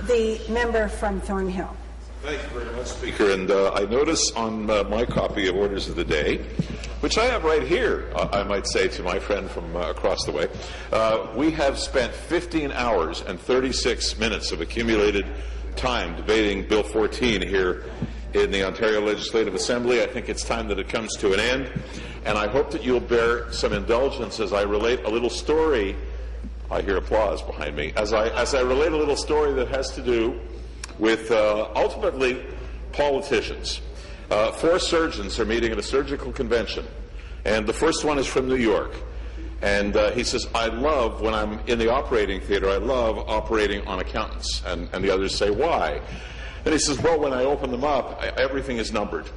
The member from Thornhill. Thank you very much, Speaker. And I notice on my copy of Orders of the Day, which I have right here, I might say to my friend from across the way, we have spent 15 hours and 36 minutes of accumulated time debating Bill 14 here in the Ontario Legislative Assembly. I think it's time that it comes to an end, and I hope that you'll bear some indulgence as I relate a little story. I hear applause behind me. As I relate a little story that has to do with ultimately politicians. 4 surgeons are meeting at a surgical convention, and the first one is from New York. And he says, I love, when I'm in the operating theater, I love operating on accountants. And the others say, why? And he says, well, when I open them up, everything is numbered.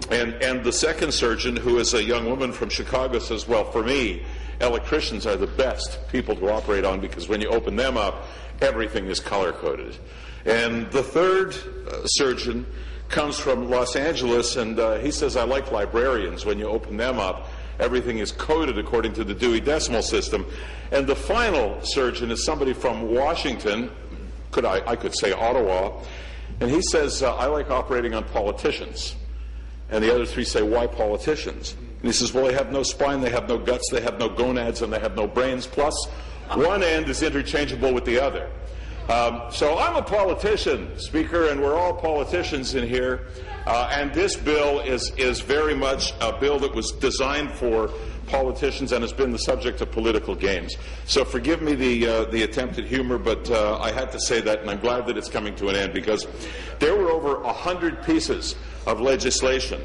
And the second surgeon, who is a young woman from Chicago, says, well, for me, electricians are the best people to operate on because when you open them up, everything is color-coded. And the third surgeon comes from Los Angeles, and he says, I like librarians. When you open them up, everything is coded according to the Dewey Decimal System. And the final surgeon is somebody from Washington, I could say Ottawa, and he says, I like operating on politicians. And the other 3 say, why politicians? And he says, well, they have no spine, they have no guts, they have no gonads, and they have no brains, plus one end is interchangeable with the other. So I'm a politician, Speaker, and we're all politicians in here. And this bill is very much a bill that was designed for politicians and has been the subject of political games. So forgive me the attempt at humor, but I had to say that, and I'm glad that it's coming to an end, because there were over 100 pieces of legislation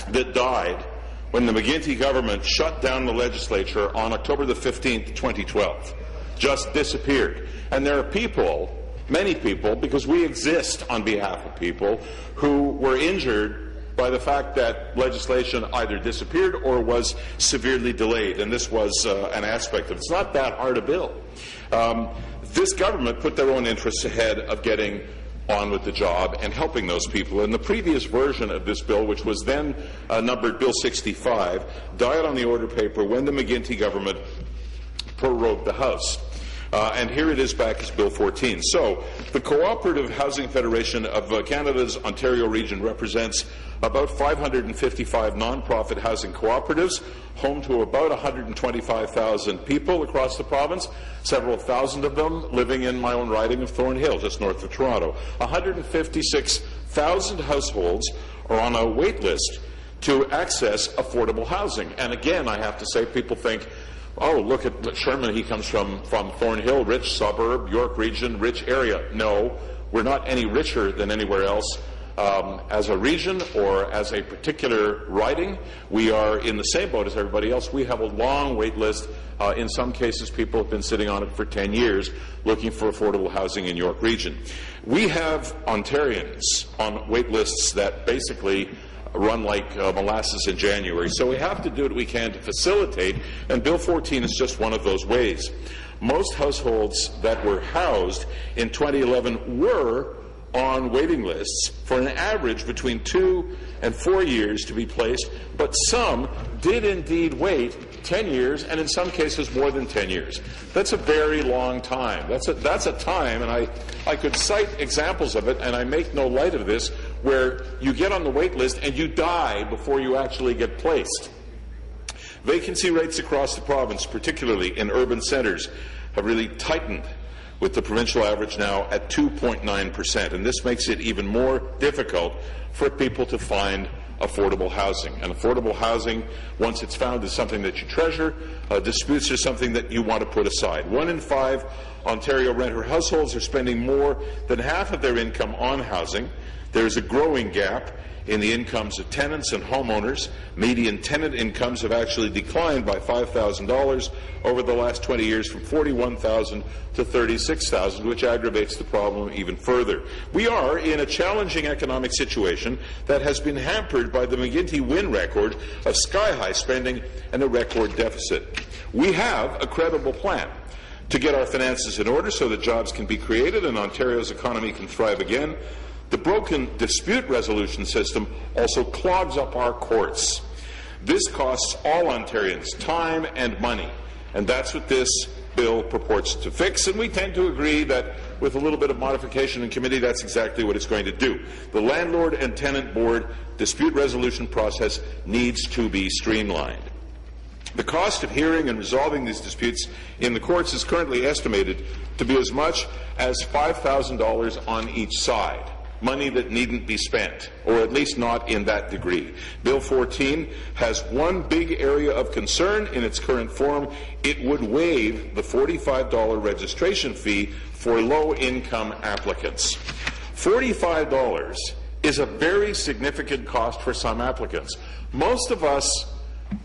that died when the McGuinty government shut down the legislature on October the 15th, 2012. Just disappeared. And there are people, many people, because we exist on behalf of people, who were injured by the fact that legislation either disappeared or was severely delayed, and this was an aspect of it. It's not that hard a bill. This government put their own interests ahead of getting on with the job and helping those people. And the previous version of this bill, which was then numbered Bill 65, died on the order paper when the McGuinty government prorogued the House. And here it is back as Bill 14. So the Cooperative Housing Federation of Canada's Ontario region represents about 555 non-profit housing cooperatives, home to about 125,000 people across the province, several thousand of them living in my own riding of Thornhill, just north of Toronto. 156,000 households are on a wait list to access affordable housing. And again, I have to say, people think, oh, look at Shurman, he comes from Thornhill, rich suburb, York region, rich area. No, we're not any richer than anywhere else. As a region or as a particular riding, we are in the same boat as everybody else. We have a long wait list. In some cases, people have been sitting on it for 10 years looking for affordable housing in York region. We have Ontarians on wait lists that basically run like molasses in January. So we have to do what we can to facilitate, and Bill 14 is just one of those ways. Most households that were housed in 2011 were on waiting lists for an average between 2 and 4 years to be placed, but some did indeed wait 10 years, and in some cases more than 10 years. That's a very long time. That's a time, and I could cite examples of it, and I make no light of this, where you get on the wait list and you die before you actually get placed. Vacancy rates across the province, particularly in urban centres, have really tightened, with the provincial average now at 2.9%. And this makes it even more difficult for people to find affordable housing. And affordable housing, once it's found, is something that you treasure. Disputes are something that you want to put aside. 1 in 5 Ontario renter households are spending more than half of their income on housing. There's a growing gap in the incomes of tenants and homeowners. Median tenant incomes have actually declined by $5,000 over the last 20 years, from $41,000 to $36,000, which aggravates the problem even further. We are in a challenging economic situation that has been hampered by the McGuinty win record of sky-high spending and a record deficit. We have a credible plan to get our finances in order so that jobs can be created and Ontario's economy can thrive again. The broken dispute resolution system also clogs up our courts. This costs all Ontarians time and money, and that's what this bill purports to fix. And we tend to agree that with a little bit of modification in committee, that's exactly what it's going to do. The Landlord and Tenant Board dispute resolution process needs to be streamlined. The cost of hearing and resolving these disputes in the courts is currently estimated to be as much as $5,000 on each side, money that needn't be spent, or at least not in that degree. Bill 14 has one big area of concern in its current form. It would waive the $45 registration fee for low-income applicants. $45 is a very significant cost for some applicants. Most of us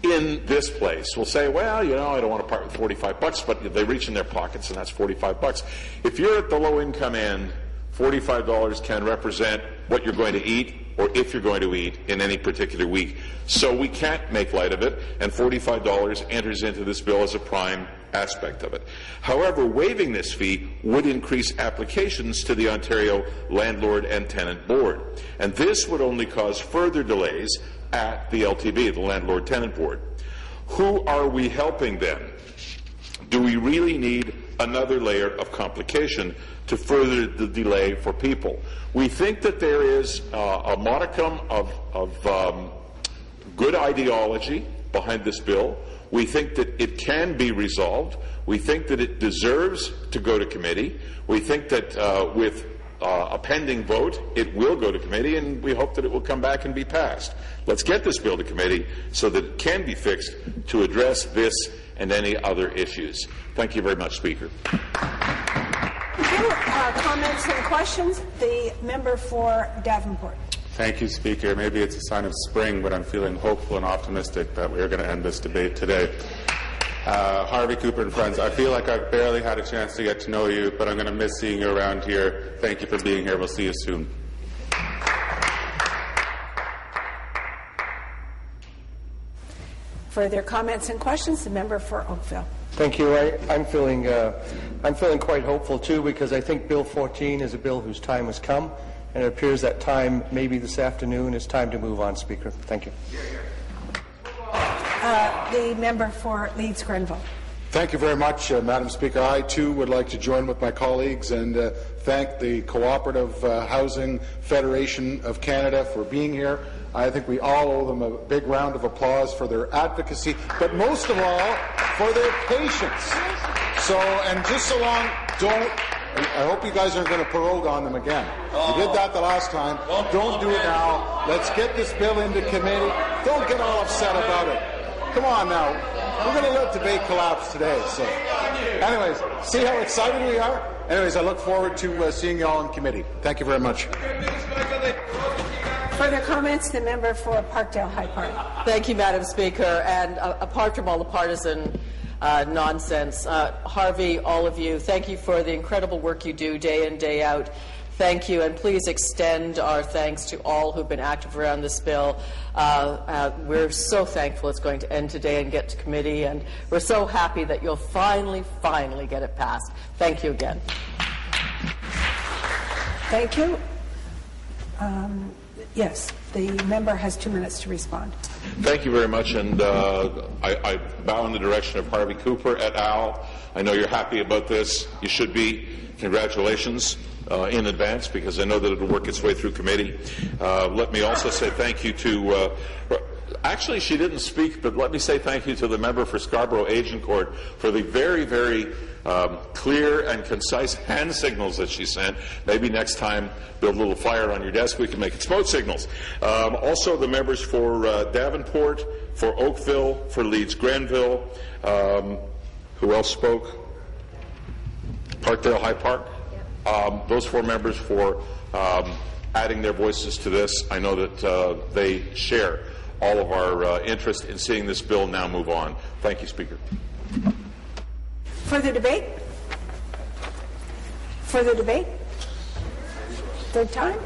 in this place will say, well, you know, I don't want to part with $45, but they reach in their pockets and that's $45. If you're at the low income end, $45 can represent what you're going to eat or if you're going to eat in any particular week. So we can't make light of it, and $45 enters into this bill as a prime aspect of it. However, waiving this fee would increase applications to the Ontario Landlord and Tenant Board, and this would only cause further delays at the LTB, the Landlord Tenant Board. Who are we helping then? Do we really need another layer of complication to further the delay for people? We think that there is a modicum of good ideology behind this bill. We think that it can be resolved. We think that it deserves to go to committee. We think that with a pending vote, it will go to committee, and we hope that it will come back and be passed. Let's get this bill to committee so that it can be fixed to address this and any other issues. Thank you very much, Speaker. Thank you. Comments and questions? The member for Davenport. Thank you, Speaker. Maybe it's a sign of spring, but I'm feeling hopeful and optimistic that we're going to end this debate today. Harvey Cooper and friends, I feel like I've barely had a chance to get to know you, but I'm going to miss seeing you around here. Thank you for being here. We'll see you soon. Further comments and questions? The member for Oakville. Thank you. I'm feeling quite hopeful too, because I think Bill 14 is a bill whose time has come, and it appears that time, maybe this afternoon, is time to move on. Speaker, thank you. The member for Leeds Grenville. Thank you very much, Madam Speaker. I too would like to join with my colleagues and thank the Cooperative Housing Federation of Canada for being here. I think we all owe them a big round of applause for their advocacy, but most of all, for their patience. So, and just so long, I hope you guys aren't going to prorogue on them again. You did that the last time. Don't do it now. Let's get this bill into committee. Don't get all upset about it. Come on now. We're going to let debate collapse today. So, anyways, see how excited we are? Anyways, I look forward to seeing you all in committee. Thank you very much. Further comments? The member for Parkdale High Park. Thank you, Madam Speaker. And apart from all the partisan nonsense, Harvey, all of you, thank you for the incredible work you do day in, day out. Thank you, and please extend our thanks to all who've been active around this bill. We're so thankful it's going to end today and get to committee, and we're so happy that you'll finally get it passed. Thank you again. Thank you. Yes, the member has 2 minutes to respond. Thank you very much, and I bow in the direction of Harvey Cooper et al. I know you're happy about this. You should be. Congratulations in advance, because I know that it'll work its way through committee. Let me also say thank you to actually, she didn't speak, but let me say thank you to the member for Scarborough Agincourt for the very, very clear and concise hand signals that she sent. Maybe next time, build a little flyer on your desk, we can make it smoke signals. Also, the members for Davenport, for Oakville, for Leeds Grenville. Who else spoke? Parkdale High Park. Those 4 members for adding their voices to this. I know that they share all of our interest in seeing this bill now move on. Thank you, Speaker. Further debate? Further debate? Third time?